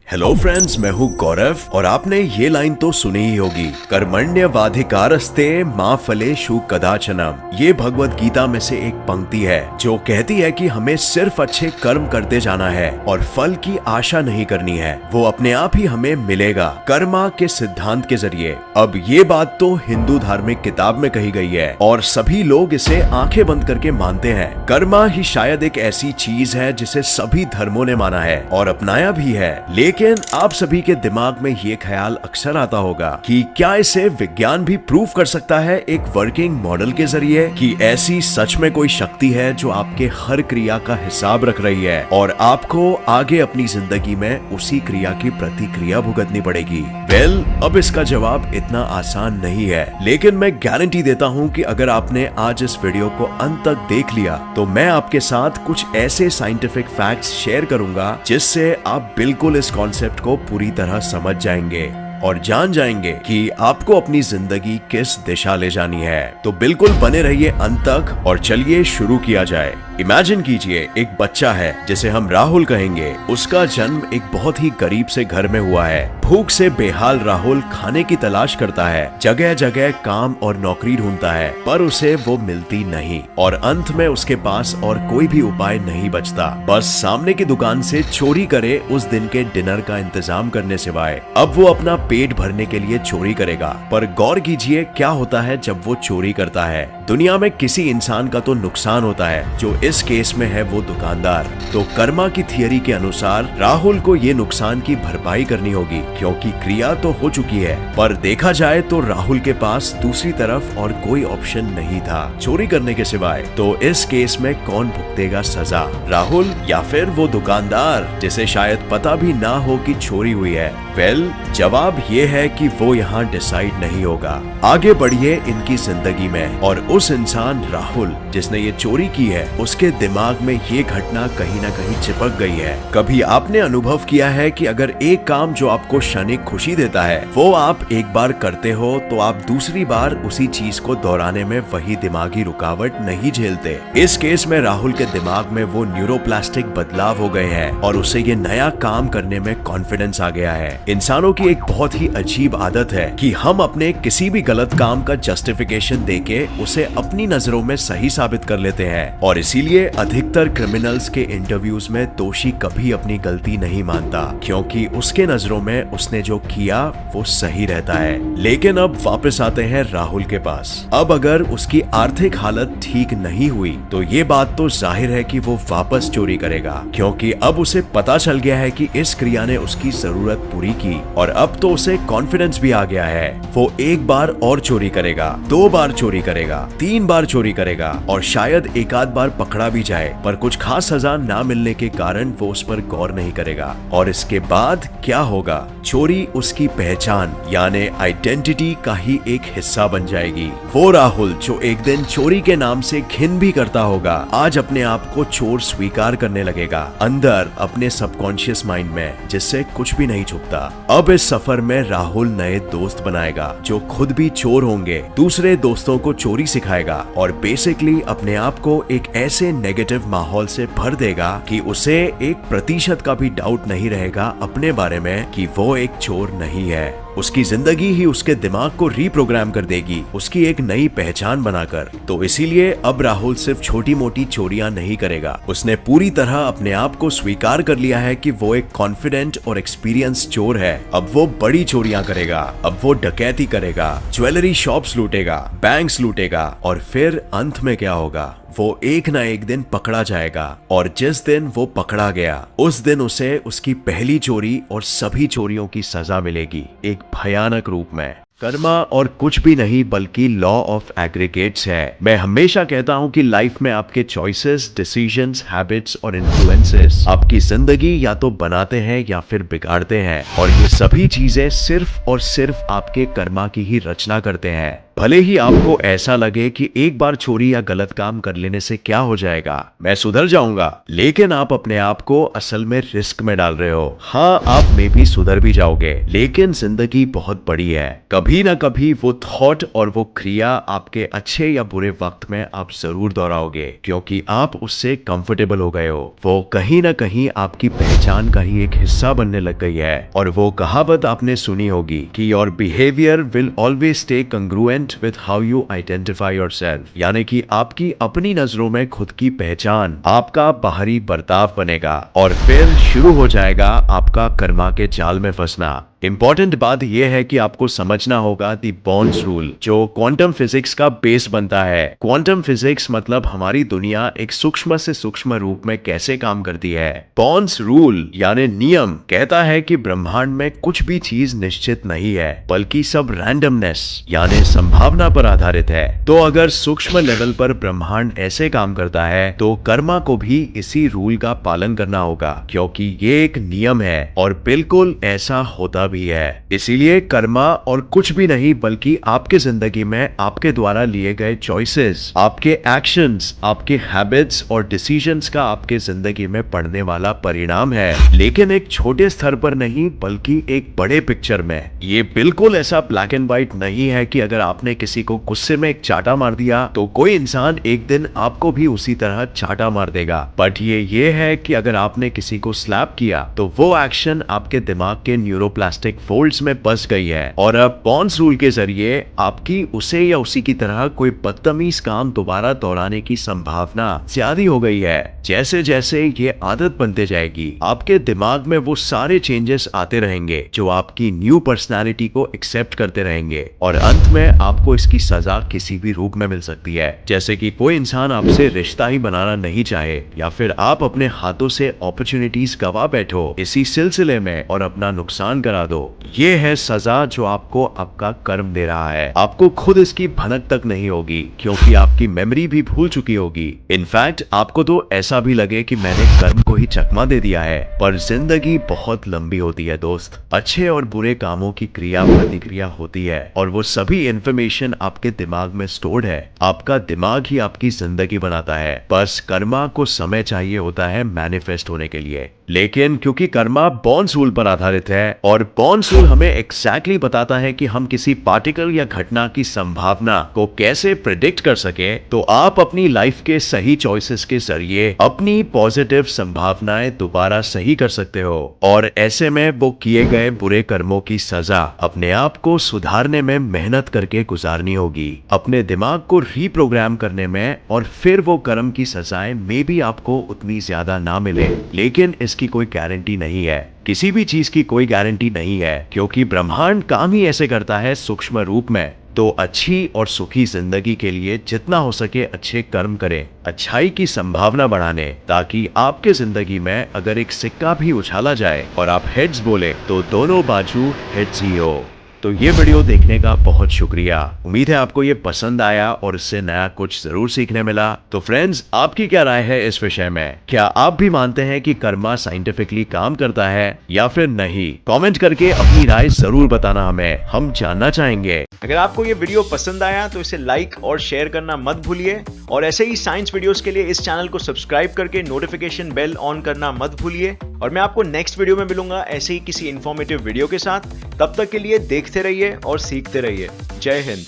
Hello friends, मैं हूँ गौरव और आपने ये लाइन तो सुनी ही होगी, कर्मण्यवाधिकारस्ते मा फलेषु कदाचनम। ये भगवत गीता में से एक पंक्ति है जो कहती है कि हमें सिर्फ अच्छे कर्म करते जाना है और फल की आशा नहीं करनी है, वो अपने आप ही हमें मिलेगा कर्मा के सिद्धांत के जरिए। अब ये बात तो हिंदू धार्मिक किताब में कही गई है और सभी लोग इसे आंखें बंद करके मानते हैं। कर्मा ही शायद एक ऐसी चीज है जिसे सभी धर्मों ने माना है और अपनाया भी है, लेकिन आप सभी के दिमाग में ये ख्याल अक्सर आता होगा कि क्या इसे विज्ञान भी प्रूव कर सकता है एक वर्किंग मॉडल के जरिए, कि ऐसी सच में कोई शक्ति है जो आपके हर क्रिया का हिसाब रख रही है और आपको आगे अपनी जिंदगी में उसी क्रिया की प्रतिक्रिया भुगतनी पड़ेगी। वेल, अब इसका जवाब इतना आसान नहीं है, लेकिन मैं गारंटी देता हूँ कि अगर आपने आज इस वीडियो को अंत तक देख लिया तो मैं आपके साथ कुछ ऐसे साइंटिफिक फैक्ट्स शेयर करूंगा जिससे आप बिल्कुल इस कॉन्सेप्ट को पूरी तरह समझ जाएंगे और जान जाएंगे कि आपको अपनी जिंदगी किस दिशा ले जानी है। तो बिल्कुल बने रहिए अंत तक और चलिए शुरू किया जाए। इमेजिन कीजिए एक बच्चा है जिसे हम राहुल कहेंगे। उसका जन्म एक बहुत ही गरीब से घर में हुआ है। भूख से बेहाल राहुल खाने की तलाश करता है, जगह जगह काम और नौकरी ढूंढता है, पर उसे वो मिलती नहीं और अंत में उसके पास और कोई भी उपाय नहीं बचता, बस सामने की दुकान से चोरी करे उस दिन के डिनर का इंतजाम करने सिवाय। अब वो अपना पेट भरने के लिए चोरी करेगा, पर गौर कीजिए क्या होता है जब वो चोरी करता है। दुनिया में किसी इंसान का तो नुकसान होता है, जो इस केस में है वो दुकानदार। तो कर्मा की थियरी के अनुसार राहुल को ये नुकसान की भरपाई करनी होगी, क्योंकि क्रिया तो हो चुकी है। पर देखा जाए तो राहुल के पास दूसरी तरफ और कोई ऑप्शन नहीं था चोरी करने के सिवाय। तो इस केस में कौन भुगतेगा सजा, राहुल या फिर वो दुकानदार जिसे शायद पता भी ना हो कि चोरी हुई है? वेल, जवाब ये है कि वो यहाँ डिसाइड नहीं होगा। आगे बढ़िए इनकी जिंदगी में और उस इंसान राहुल जिसने ये चोरी की है, उसके दिमाग में ये घटना कहीं ना कहीं चिपक गई है। कभी आपने अनुभव किया है कि अगर एक काम जो आपको क्षणिक खुशी देता है वो आप एक बार करते हो तो आप दूसरी बार उसी चीज को दोहराने में वही दिमागी रुकावट नहीं झेलते। इस केस में राहुल के दिमाग में वो न्यूरोप्लास्टिक बदलाव हो गए हैं और उसे ये नया काम करने में कॉन्फिडेंस आ गया है। इंसानों की एक बहुत ही अजीब आदत है कि हम अपने किसी भी गलत काम का जस्टिफिकेशन देके उसे अपनी नजरों में सही साबित कर लेते हैं और इसीलिए अधिकतर क्रिमिनल्स के इंटरव्यूज में दोषी कभी अपनी गलती नहीं मानता, क्योंकि उसके नजरों में उसने जो किया वो सही रहता है। लेकिन अब वापस आते हैं राहुल के पास। अब अगर उसकी आर्थिक हालत ठीक नहीं हुई तो ये बात तो जाहिर है कि वो वापस चोरी करेगा, क्योंकि अब उसे पता चल गया है कि इस क्रिया ने उसकी जरूरत पूरी की और अब तो उसे कॉन्फिडेंस भी आ गया है। वो एक बार और चोरी करेगा, 2 बार चोरी करेगा, 3 बार चोरी करेगा और शायद एक आध बार पकड़ा भी जाए, पर कुछ खास सजा ना मिलने के कारण वो उस पर गौर नहीं करेगा। और इसके बाद क्या होगा? चोरी उसकी पहचान यानी आइडेंटिटी का ही एक हिस्सा बन जाएगी। वो राहुल जो एक दिन चोरी के नाम से घिन भी करता होगा, आज अपने आप को चोर स्वीकार करने लगेगा अंदर अपने सबकॉन्शियस माइंड में, जिससे कुछ भी नहीं छुपता। अब इस सफर में राहुल नए दोस्त बनाएगा जो खुद भी चोर होंगे, दूसरे दोस्तों को चोरी सिखाएगा और बेसिकली अपने आप को एक ऐसे नेगेटिव माहौल से भर देगा कि उसे 1% का भी डाउट नहीं रहेगा अपने बारे में कि वो एक चोर नहीं है। उसकी जिंदगी ही उसके दिमाग को रीप्रोग्राम कर देगी, उसकी एक नई पहचान बनाकर। तो इसीलिए अब राहुल सिर्फ छोटी मोटी चोरियां नहीं करेगा, उसने पूरी तरह अपने आप को स्वीकार कर लिया है कि वो एक कॉन्फिडेंट और एक्सपीरियंस चोर है। अब वो बड़ी चोरियां करेगा, अब वो डकैती करेगा, ज्वेलरी शॉप्स लूटेगा, बैंक्स लूटेगा और फिर अंत में क्या होगा? वो एक ना एक दिन पकड़ा जाएगा और जिस दिन वो पकड़ा गया उस दिन उसे उसकी पहली चोरी और सभी चोरियों की सजा मिलेगी, एक भयानक रूप में। कर्मा और कुछ भी नहीं बल्कि लॉ ऑफ एग्रीगेट्स है। मैं हमेशा कहता हूं कि लाइफ में आपके चॉइसेस, डिसीजंस, हैबिट्स और इन्फ्लुएंसेस आपकी जिंदगी या तो बनाते हैं या फिर बिगाड़ते हैं और ये सभी चीजें सिर्फ और सिर्फ आपके कर्मा की ही रचना करते हैं। भले ही आपको ऐसा लगे कि एक बार चोरी या गलत काम कर लेने से क्या हो जाएगा, मैं सुधर जाऊंगा, लेकिन आप अपने आप को असल में रिस्क में डाल रहे हो। हाँ, आप में भी सुधर भी जाओगे, लेकिन जिंदगी बहुत बड़ी है। कभी ना कभी वो थॉट और वो क्रिया आपके अच्छे या बुरे वक्त में आप जरूर दोहराओगे, क्योंकि आप उससे कंफर्टेबल हो गए हो। वो कहीं ना कहीं आपकी पहचान का ही एक हिस्सा बनने लग गई है। और वो कहावत आपने सुनी होगी कि your behaviour will always stay congruent with how you identify yourself, यानी कि आपकी अपनी नजरों में खुद की पहचान आपका बाहरी बर्ताव बनेगा और फिर शुरू हो जाएगा आपका कर्मा के जाल में फंसना। इंपॉर्टेंट बात यह है कि आपको समझना होगा दी बॉन्ड्स रूल, जो क्वांटम फिजिक्स का बेस बनता है। क्वांटम फिजिक्स मतलब हमारी दुनिया एक सूक्ष्म से सूक्ष्म रूप में कैसे काम करती है। बॉन्ड्स रूल यानी नियम कहता है कि ब्रह्मांड में कुछ भी चीज निश्चित नहीं है, बल्कि सब रैंडमनेस यानी संभावना पर आधारित है। तो अगर सूक्ष्म लेवल पर ब्रह्मांड ऐसे काम करता है, तो कर्मा को भी इसी रूल का पालन करना होगा, क्योंकि ये एक नियम है और बिल्कुल ऐसा होता भी है। इसीलिए कर्मा और कुछ भी नहीं, बल्कि आपके जिंदगी में आपके द्वारा लिए गए चॉइसेस, आपके एक्शंस, आपके हैबिट्स और डिसीजंस का आपके जिंदगी में पड़ने वाला परिणाम है। लेकिन एक छोटे स्तर पर नहीं, बल्कि एक बड़े पिक्चर में। ये बिल्कुल ऐसा ब्लैक एंड व्हाइट नहीं है कि अगर आपने किसी को गुस्से में एक चाटा मार दिया तो कोई इंसान एक दिन आपको भी उसी तरह चाटा मार देगा। बट ये है कि अगर आपने किसी को स्लैप किया तो वो एक्शन आपके दिमाग के न्यूरोप्लास्टिक फोल्ड्स में बस गई है, और अब बॉन्ड्स रूल के जरिए आपकी उसे या उसी की तरह कोई बदतमीज काम दोबारा दोहराने की संभावना ज्यादा हो गई है। जैसे जैसे ये आदत बनते जाएगी, आपके दिमाग में वो सारे चेंजेस आते रहेंगे जो आपकी न्यू पर्सनालिटी को एक्सेप्ट करते रहेंगे, और अंत में आपको इसकी सजा किसी भी रूप में मिल सकती है। जैसे कि कोई इंसान आपसे रिश्ता ही बनाना नहीं चाहे, या फिर आप अपने हाथों से अपॉर्चुनिटीज गवा बैठो इसी सिलसिले में और अपना नुकसान करा दो। ये है सजा जो आपको आपका कर्म दे रहा है। आपको खुद इसकी भनक तक नहीं होगी, क्योंकि आपकी मेमोरी भी भूल चुकी होगी। इनफैक्ट आपको तो ऐसा भी लगे कि मैंने कर्म को ही चकमा दे दिया है। पर जिंदगी बहुत लंबी होती है दोस्त। अच्छे और बुरे कामों की क्रिया प्रतिक्रिया होती है, और वो सभी इंफॉर्मेशन आपके दिमाग में स्टोर्ड है। आपका दिमाग ही आपकी जिंदगी बनाता है। बस कर्मा को समय चाहिए होता है मैनिफेस्ट होने के लिए। लेकिन क्योंकि कर्मा बॉन्ड्स रूल पर आधारित है, और बॉन्ड्स रूल हमें एग्जैक्टली बताता है कि हम किसी पार्टिकल या घटना की संभावना को कैसे प्रिडिक्ट कर सके, तो आप अपनी लाइफ के सही चॉइसेस के जरिए अपनी पॉजिटिव संभावनाएं दोबारा सही कर सकते हो। और ऐसे में वो किए गए बुरे कर्मों की सजा अपने आप को सुधारने में मेहनत करके गुजारनी होगी, अपने दिमाग को रीप्रोग्राम करने में, और फिर वो कर्म की सजाएं मे भी आपको उतनी ज्यादा ना मिले, लेकिन इसकी कोई गारंटी नहीं है। किसी भी चीज की कोई गारंटी नहीं है, क्योंकि ब्रह्मांड काम ही ऐसे करता है सूक्ष्म रूप में। तो अच्छी और सुखी जिंदगी के लिए जितना हो सके अच्छे कर्म करें, अच्छाई की संभावना बढ़ाने, ताकि आपके जिंदगी में अगर एक सिक्का भी उछाला जाए और आप हेड्स बोले तो दोनों बाजू हेड्स ही हो। तो ये वीडियो देखने का बहुत शुक्रिया। उम्मीद है आपको ये पसंद आया और इससे नया कुछ जरूर सीखने मिला। तो फ्रेंड्स, आपकी क्या राय है इस विषय में? क्या आप भी मानते हैं कि कर्मा साइंटिफिकली काम करता है या फिर नहीं? कमेंट करके अपनी राय जरूर बताना, हमें हम जानना चाहेंगे। अगर आपको ये वीडियो पसंद आया तो इसे लाइक और शेयर करना मत भूलिए, और ऐसे ही साइंस वीडियोस के लिए इस चैनल को सब्सक्राइब करके नोटिफिकेशन बेल ऑन करना मत भूलिए। और मैं आपको नेक्स्ट वीडियो में मिलूंगा ऐसे ही किसी इंफॉर्मेटिव वीडियो के साथ। तब तक के लिए देखते रहिए और सीखते रहिए। जय हिंद।